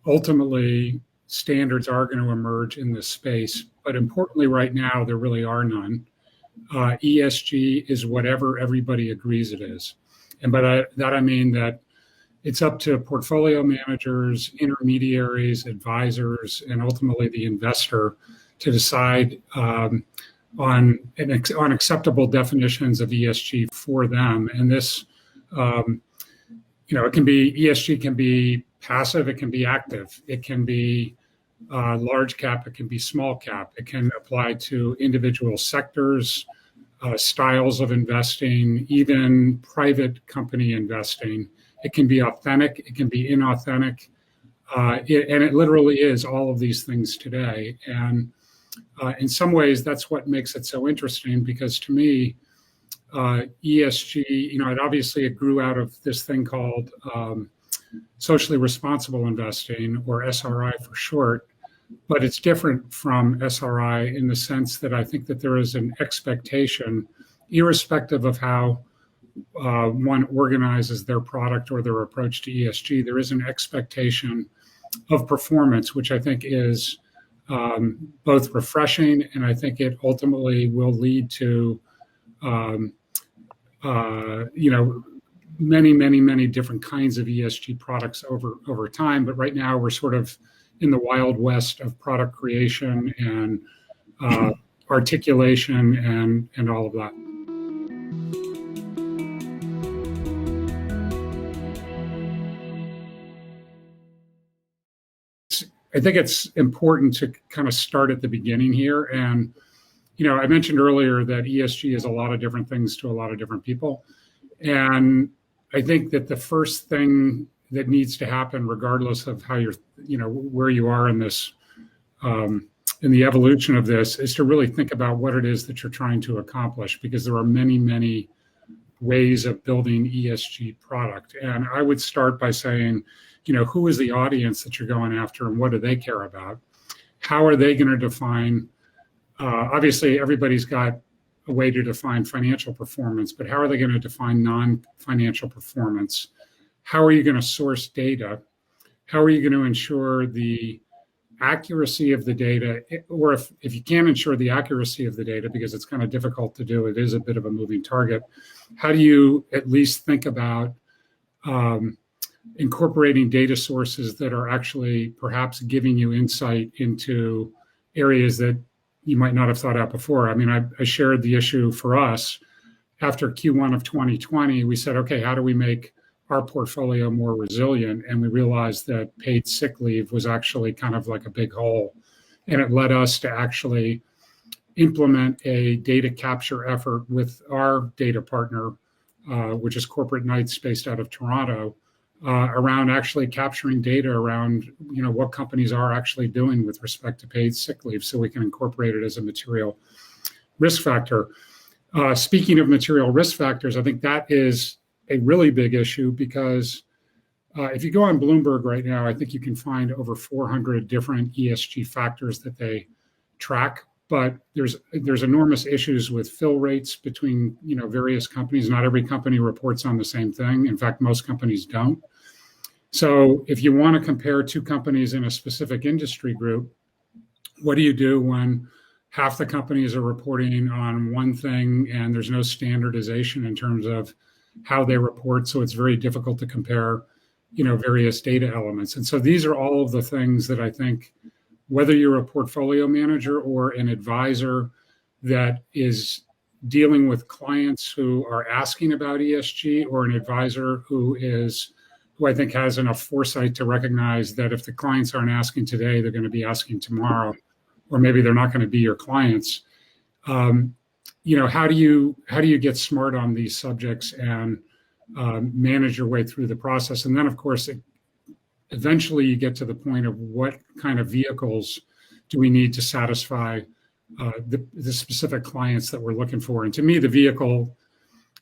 ultimately standards are going to emerge in this space. But importantly, right now, there really are none. ESG is whatever everybody agrees it is. And by that, I mean that it's up to portfolio managers, intermediaries, advisors, and ultimately the investor to decide on acceptable definitions of ESG for them. And this, it can be, ESG can be passive, it can be active, it can be large cap, it can be small cap, it can apply to individual sectors, styles of investing, even private company investing. It can be authentic, it can be inauthentic, and it literally is all of these things today. And in some ways, that's what makes it so interesting, because to me, ESG, it grew out of this thing called socially responsible investing, or SRI for short, but it's different from SRI in the sense that I think that there is an expectation, irrespective of how one organizes their product or their approach to ESG, there is an expectation of performance, which I think is both refreshing, and I think it ultimately will lead to many different kinds of ESG products over time. But right now we're sort of in the wild west of product creation and articulation and all of that. I think it's important to kind of start at the beginning here. And, I mentioned earlier that ESG is a lot of different things to a lot of different people. And I think that the first thing that needs to happen, regardless of how you're, where you are in this, in the evolution of this, is to really think about what it is that you're trying to accomplish, because there are many ways of building ESG product. And I would start by saying, who is the audience that you're going after and what do they care about? How are they going to define, obviously everybody's got a way to define financial performance, but how are they going to define non-financial performance? How are you going to source data? How are you going to ensure the accuracy of the data? Or if you can't ensure the accuracy of the data, because it's kind of difficult to do, it is a bit of a moving target, how do you at least think about incorporating data sources that are actually perhaps giving you insight into areas that you might not have thought out before? I mean, I shared the issue for us after Q1 of 2020. We said, okay, how do we make our portfolio more resilient? And we realized that paid sick leave was actually kind of like a big hole. And it led us to actually implement a data capture effort with our data partner, which is Corporate Knights based out of Toronto, around actually capturing data around, what companies are actually doing with respect to paid sick leave, so we can incorporate it as a material risk factor. Speaking of material risk factors, I think that is a really big issue, because if you go on Bloomberg right now, I think you can find over 400 different ESG factors that they track. But there's enormous issues with fill rates between various companies. Not every company reports on the same thing. In fact, most companies don't. So if you want to compare two companies in a specific industry group, what do you do when half the companies are reporting on one thing and there's no standardization in terms of how they report? So it's very difficult to compare, various data elements. And so these are all of the things that I think, whether you're a portfolio manager or an advisor that is dealing with clients who are asking about ESG, or an advisor who I think has enough foresight to recognize that if the clients aren't asking today, they're going to be asking tomorrow, or maybe they're not going to be your clients. How do you get smart on these subjects and manage your way through the process? And then, of course, eventually you get to the point of what kind of vehicles do we need to satisfy the specific clients that we're looking for. And to me, the vehicle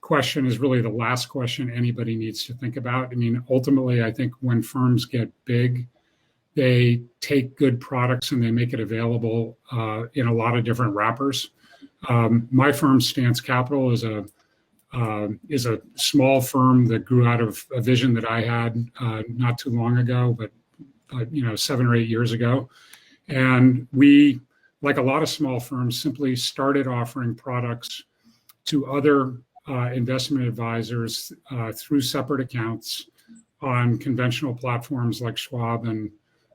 question is really the last question anybody needs to think about. I mean, ultimately, I think when firms get big, they take good products and they make it available in a lot of different wrappers. My firm, Stance Capital, is a small firm that grew out of a vision that I had not too long ago, but 7 or 8 years ago. And we, like a lot of small firms, simply started offering products to other investment advisors through separate accounts on conventional platforms like Schwab and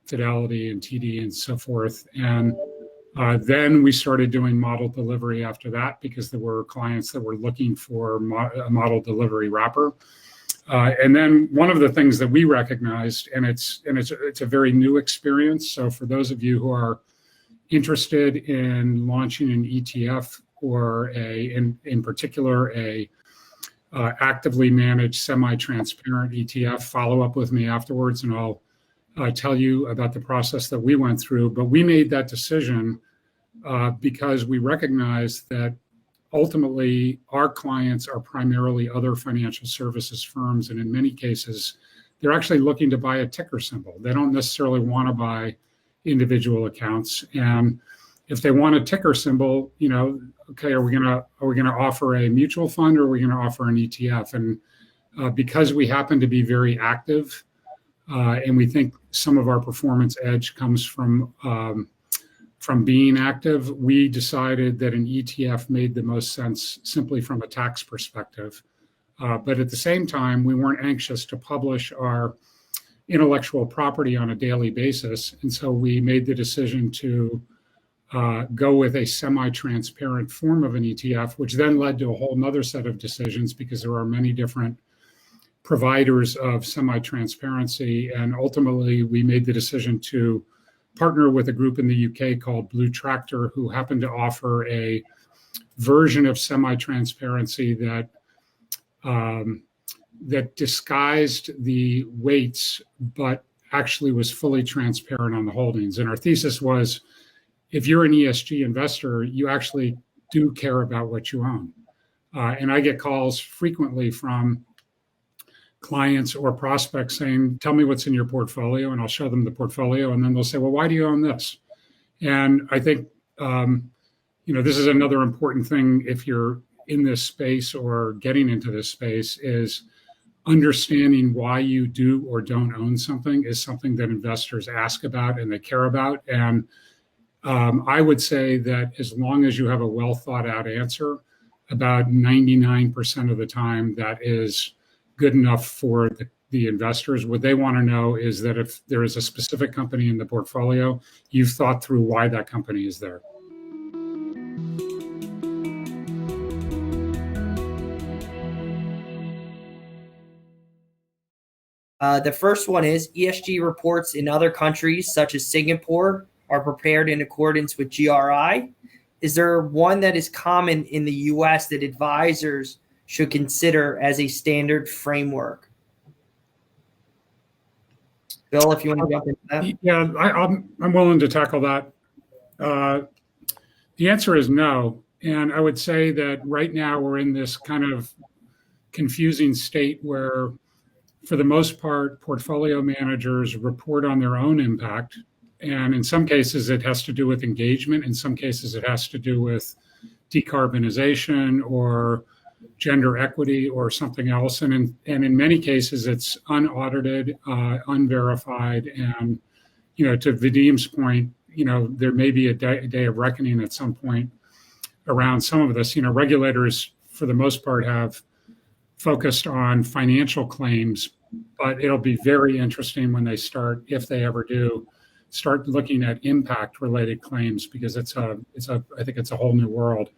Fidelity and TD and so forth. And then we started doing model delivery after that because there were clients that were looking for a model delivery wrapper. And then one of the things that we recognized, and it's a very new experience. So for those of you who are interested in launching an ETF or in particular a actively managed semi-transparent ETF, follow up with me afterwards, and I'll tell you about the process that we went through. But we made that decision because we recognized that ultimately our clients are primarily other financial services firms, and in many cases, they're actually looking to buy a ticker symbol. They don't necessarily want to buy individual accounts. And if they want a ticker symbol, okay, are we gonna offer a mutual fund or are we gonna offer an ETF? And because we happen to be very active, and we think some of our performance edge comes from being active, we decided that an ETF made the most sense simply from a tax perspective. But at the same time, we weren't anxious to publish our intellectual property on a daily basis. And so we made the decision to go with a semi-transparent form of an ETF, which then led to a whole nother set of decisions because there are many different providers of semi-transparency. And ultimately, we made the decision to partner with a group in the UK called Blue Tractor, who happened to offer a version of semi-transparency that disguised the weights, but actually was fully transparent on the holdings. And our thesis was, if you're an ESG investor, you actually do care about what you own. And I get calls frequently from clients or prospects saying, tell me what's in your portfolio, and I'll show them the portfolio. And then they'll say, well, why do you own this? And I think, this is another important thing if you're in this space or getting into this space, is understanding why you do or don't own something is something that investors ask about and they care about. And I would say that as long as you have a well thought out answer, about 99% of the time that is good enough for the investors. What they want to know is that if there is a specific company in the portfolio, you've thought through why that company is there. The first one is ESG reports in other countries, such as Singapore, are prepared in accordance with GRI. Is there one that is common in the US that advisors should consider as a standard framework? Bill, if you want to jump into that. Yeah, I'm willing to tackle that. The answer is no. And I would say that right now we're in this kind of confusing state where, for the most part, portfolio managers report on their own impact. And in some cases, it has to do with engagement. In some cases, it has to do with decarbonization or gender equity or something else. And in many cases, it's unaudited, unverified. And, to Vadim's point, there may be a day of reckoning at some point around some of this. Regulators, for the most part, have focused on financial claims, but it'll be very interesting when they start, if they ever do, start looking at impact related claims, because I think it's a whole new world.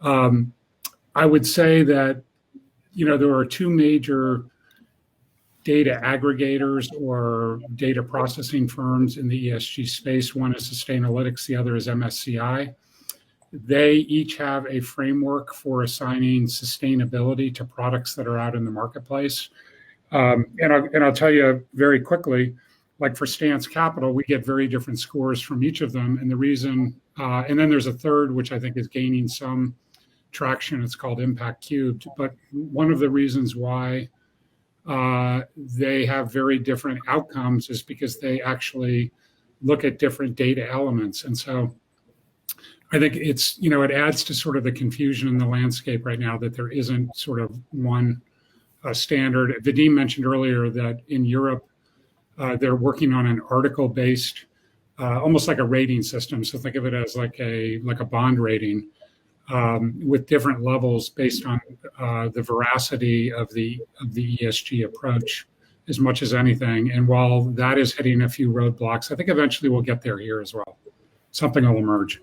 I would say that, there are two major data aggregators or data processing firms in the ESG space. One is Sustainalytics, the other is MSCI. They each have a framework for assigning sustainability to products that are out in the marketplace. And I'll tell you very quickly, like for Stance Capital, we get very different scores from each of them. And the reason, and then there's a third, which I think is gaining some traction. It's called Impact Cubed. But one of the reasons why they have very different outcomes is because they actually look at different data elements. And so I think it's, it adds to sort of the confusion in the landscape right now that there isn't sort of one standard. Vadim mentioned earlier that in Europe, They're working on an article-based, almost like a rating system. So think of it as like a bond rating, with different levels based on the veracity of the ESG approach as much as anything. And while that is hitting a few roadblocks, I think eventually we'll get there here as well. Something will emerge.